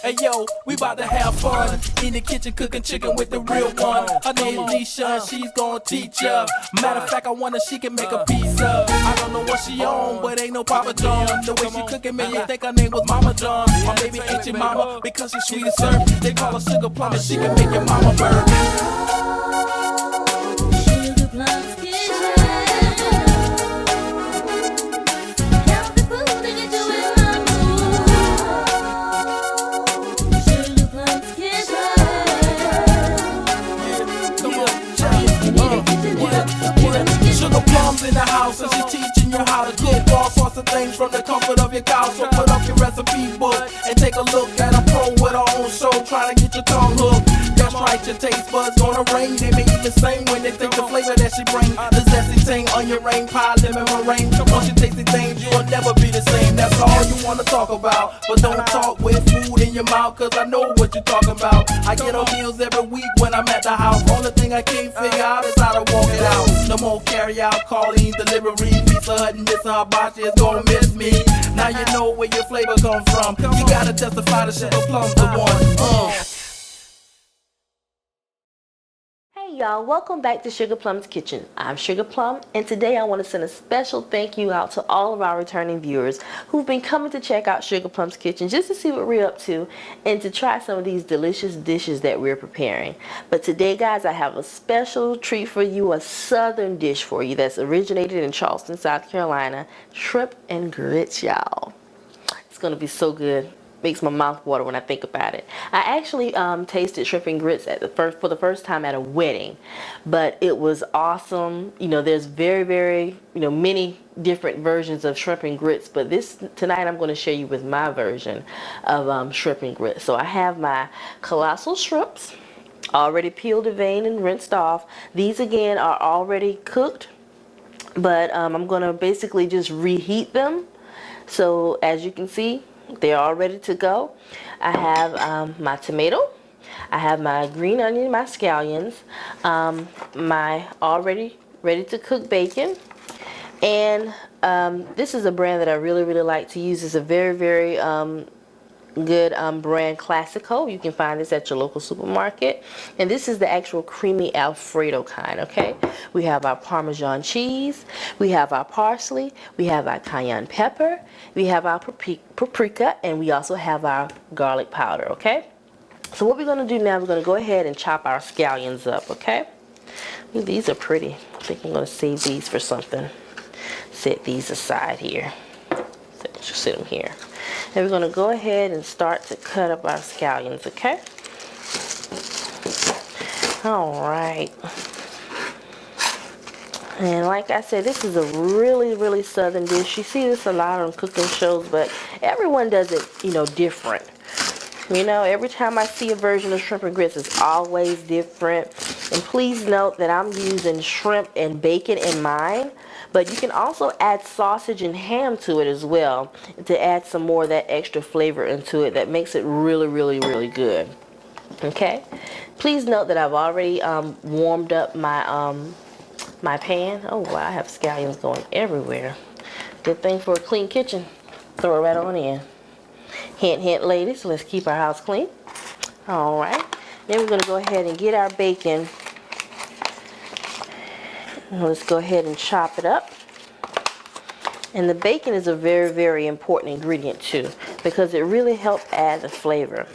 Hey yo, we about to have fun in the kitchen cooking chicken with the real one. Her name Enisha, she's gonna teach ya. Matter of fact, I wonder she can make a pizza. I don't know what she on, but ain't no Papa John. The way she cooking made me think her name was Mama John. My baby ain't your mama because she's sweet as syrup. They call her Sugar Plum and she can make your mama burn. Sugar Plum's in the house and she teaching you how to cook all sorts of things from the comfort of your couch. So put up your recipe book and take a look at a pro with her own show, trying to get your tongue hooked. That's right, your taste buds gonna ring. They may even sing when they think the flavor that she bring. The zesty thing on your rain pie, lemon meringue. Once you taste the things, you'll never be the same. That's all you wanna talk about, but don't talk with food in your mouth, cause I know what you're talking about. I get on meals every week when I'm at the house. Only thing I can't figure out is how to walk it out. No more carry out, calling, delivery. Pizza Hut and missing her boxes is gonna miss me. Now you know where your flavor come from. You gotta testify the Sugar Plum's the one. Hey y'all, welcome back to Sugar Plum's Kitchen. I'm Sugar Plum, and today I want to send a special thank you out to all of our returning viewers who've been coming to check out Sugar Plum's Kitchen just to see what we're up to and to try some of these delicious dishes that we're preparing. But today, guys, I have a special treat for you, a southern dish for you that's originated in Charleston, South Carolina, shrimp and grits, y'all. It's gonna be so good. Makes my mouth water when I think about it. I actually tasted shrimp and grits for the first time at a wedding, but it was awesome. You know, there's very many different versions of shrimp and grits, but tonight I'm going to share you with my version of shrimp and grits. So I have my colossal shrimps already peeled, deveined, and rinsed off. These again are already cooked, but I'm going to basically just reheat them. So as you can see, they're all ready to go. I have my tomato, I have my green onion, my scallions, my already ready to cook bacon, and this is a brand that I really like to use. It's a very good brand, Classico. You can find this at your local supermarket, and this is the actual creamy Alfredo kind. Okay, we have our Parmesan cheese, we have our parsley, we have our cayenne pepper, we have our paprika, and we also have our garlic powder. Okay, so what we're going to do now, we're going to go ahead and chop our scallions up. Okay, ooh, these are pretty. I think I'm going to save these for something. Set these aside here. Sit them here. And we're going to go ahead and start to cut up our scallions, okay? Alright. And like I said, this is a really southern dish. You see this a lot on cooking shows, but everyone does it, different. Every time I see a version of shrimp and grits, it's always different. And please note that I'm using shrimp and bacon in mine, but you can also add sausage and ham to it as well to add some more of that extra flavor into it that makes it really good. Okay, please note that I've already warmed up my my pan. Oh wow, I have scallions going everywhere. Good thing for a clean kitchen. Throw it right on in. Hint, ladies, let's keep our house clean. Alright, then we're going to go ahead and get our bacon. And let's go ahead and chop it up. And the bacon is a very important ingredient too, because it really helps add the flavor.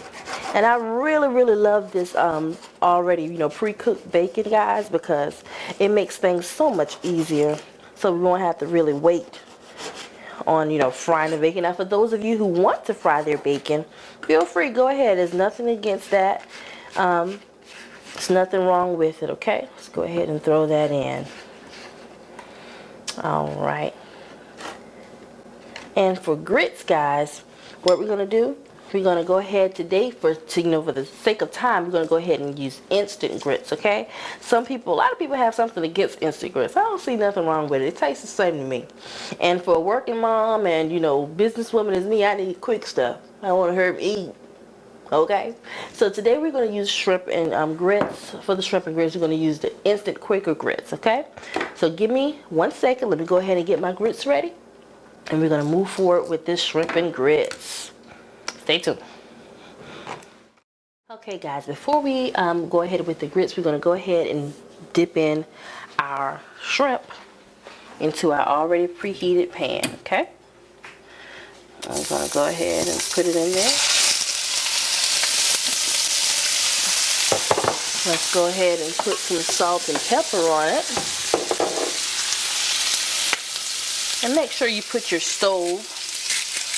And I really love this already, pre-cooked bacon, guys, because it makes things so much easier. So we won't have to really wait on frying the bacon. Now for those of you who want to fry their bacon, feel free, go ahead. There's nothing against that. There's nothing wrong with it. Okay, let's go ahead and throw that in. All right, and for grits, guys, what we're gonna do, we're gonna go ahead today for the sake of time, we're gonna go ahead and use instant grits. Okay, a lot of people have something against instant grits. I don't see nothing wrong with it. It tastes the same to me. And for a working mom and businesswoman as me, I need quick stuff. I want to hurry eat. Okay, so today we're going to use shrimp and grits. For the shrimp and grits, we're going to use the instant quicker grits. Okay, so give me 1 second. Let me go ahead and get my grits ready, and we're going to move forward with this shrimp and grits. Stay tuned. Okay guys, before we go ahead with the grits, we're going to go ahead and dip in our shrimp into our already preheated pan, okay? I'm going to go ahead and put it in there. Let's go ahead and put some salt and pepper on it. And make sure you put your stove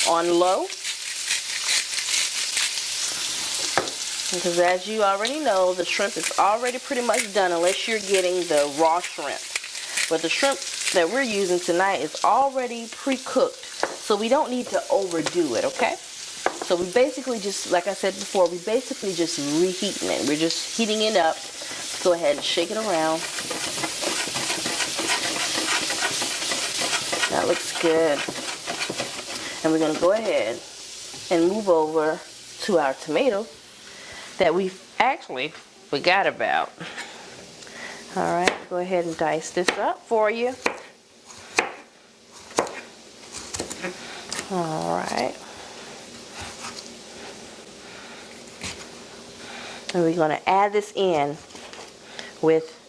on low. Because as you already know, the shrimp is already pretty much done unless you're getting the raw shrimp. But the shrimp that we're using tonight is already pre-cooked, so we don't need to overdo it, okay? So we basically just, like I said before, we basically just reheating it. We're just heating it up. Let's go ahead and shake it around. That looks good. And we're going to go ahead and move over to our tomato that we actually forgot about. Alright, go ahead and dice this up for you. Alright. And we're going to add this in with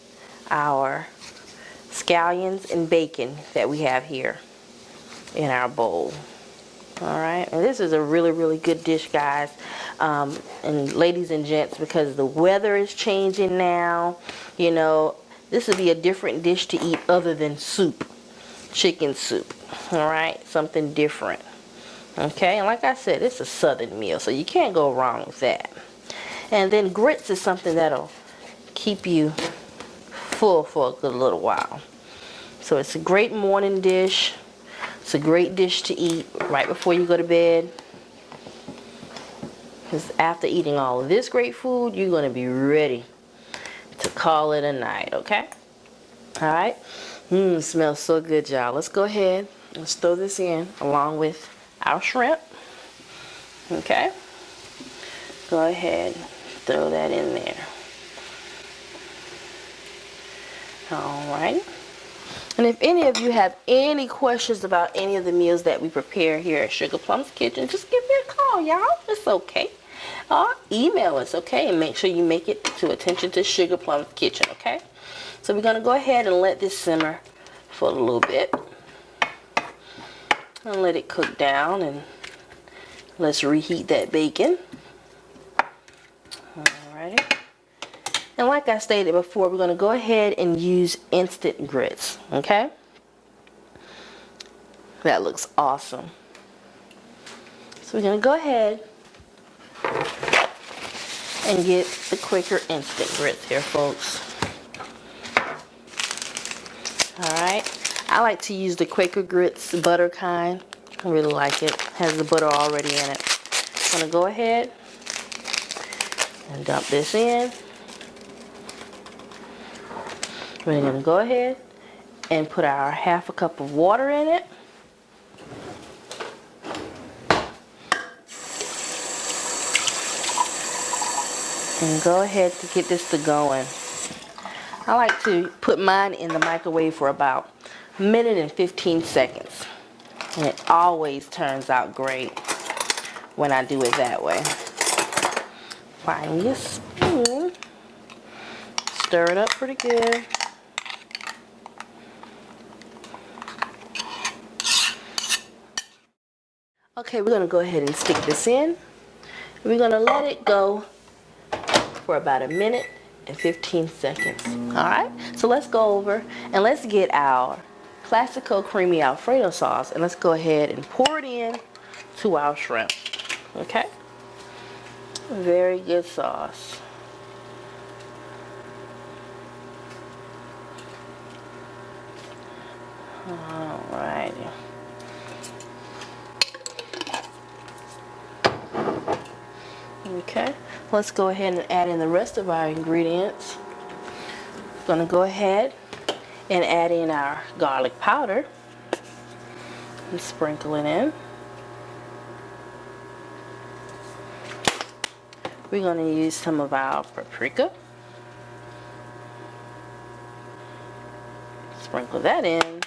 our scallions and bacon that we have here in our bowl. Alright, and this is a really, really good dish, guys. And ladies and gents, because the weather is changing now, you know, this would be a different dish to eat other than soup, chicken soup. Alright, something different. Okay, and like I said, it's a southern meal, so you can't go wrong with that. And then grits is something that'll keep you full for a good little while. So it's a great morning dish. It's a great dish to eat right before you go to bed. Because after eating all of this great food, you're going to be ready to call it a night, okay? Alright? Smells so good, y'all. Let's go ahead. Let's throw this in along with our shrimp. Okay? Go ahead. Throw that in there. Alright. And if any of you have any questions about any of the meals that we prepare here at Sugar Plum's Kitchen, just give me a call, y'all. It's okay. Or email us, okay? And make sure you make it to attention to Sugar Plum's Kitchen, okay? So we're going to go ahead and let this simmer for a little bit. And let it cook down. And let's reheat that bacon. Alrighty. And like I stated before, we're going to go ahead and use instant grits, okay? That looks awesome. So we're going to go ahead and get the Quaker instant grits here, folks. Alright. I like to use the Quaker grits butter kind. I really like it. It has the butter already in it. I'm going to go ahead and dump this in. We're going to go ahead and put our half a cup of water in it. And go ahead to get this to going. I like to put mine in the microwave for about a minute and 15 seconds. And it always turns out great when I do it that way. Find your spoon. Stir it up pretty good. Okay, we're going to go ahead and stick this in. We're going to let it go for about a minute and 15 seconds. Alright, so let's go over and let's get our Classico Creamy Alfredo sauce and let's go ahead and pour it in to our shrimp. Okay? Very good sauce. Alrighty. Okay, let's go ahead and add in the rest of our ingredients. We're going to go ahead and add in our garlic powder and sprinkle it in. We're going to use some of our paprika. Sprinkle that in.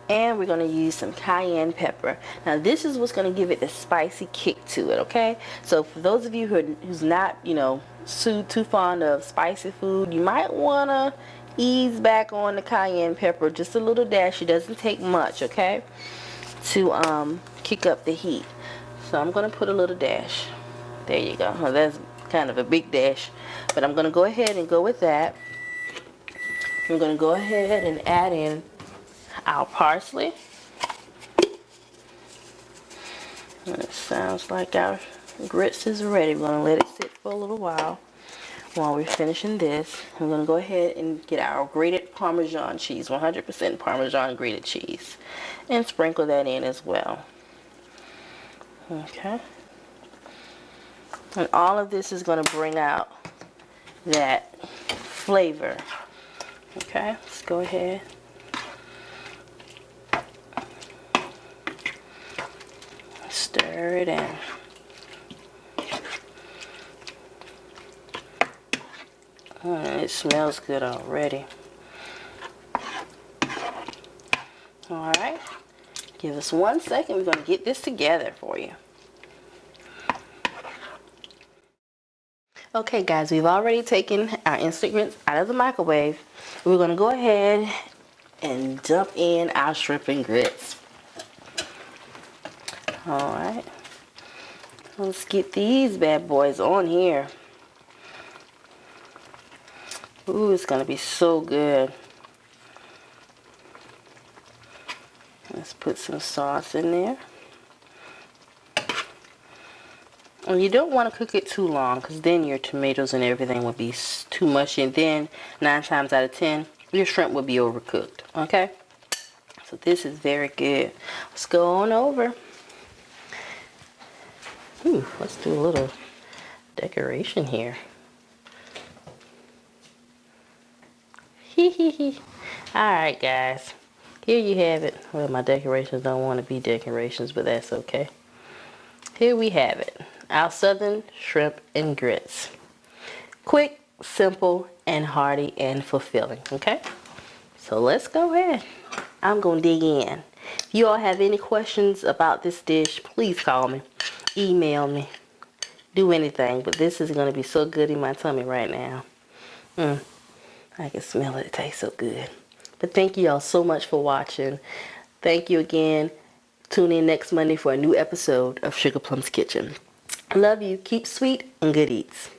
And we're going to use some cayenne pepper. Now this is what's going to give it the spicy kick to it, okay? So for those of you who's not, you know, too fond of spicy food, you might want to ease back on the cayenne pepper, just a little dash. It doesn't take much, okay, to kick up the heat. So I'm going to put a little dash. There you go. Well, that's kind of a big dash, but I'm going to go ahead and go with that. I'm going to go ahead and add in our parsley. And it sounds like our grits is ready. We're going to let it sit for a little while we're finishing this. I'm going to go ahead and get our grated Parmesan cheese, 100% Parmesan grated cheese, and sprinkle that in as well. Okay. And all of this is going to bring out that flavor. Okay, let's go ahead. Stir it in. It smells good already. Alright, give us 1 second. We're going to get this together for you. Okay guys, we've already taken our instant grits out of the microwave. We're going to go ahead and dump in our shrimp and grits. Alright, let's get these bad boys on here. Ooh, it's going to be so good. Let's put some sauce in there. And you don't want to cook it too long, because then your tomatoes and everything will be too mushy, and then 9 times out of 10 your shrimp will be overcooked. Okay, so this is very good. Let's go on over. Ooh, let's do a little decoration here. Alright guys, here you have it. Well, my decorations don't want to be decorations, but that's okay. Here we have it, our southern shrimp and grits. Quick, simple, and hearty, and fulfilling. Okay, so let's go ahead. I'm gonna dig in. If you all have any questions about this dish, please call me, email me, do anything, but this is gonna be so good in my tummy right now. I can smell it. It tastes so good. But thank you all so much for watching. Thank you again. Tune in next Monday for a new episode of Sugar Plum's Kitchen. I love you. Keep sweet and good eats.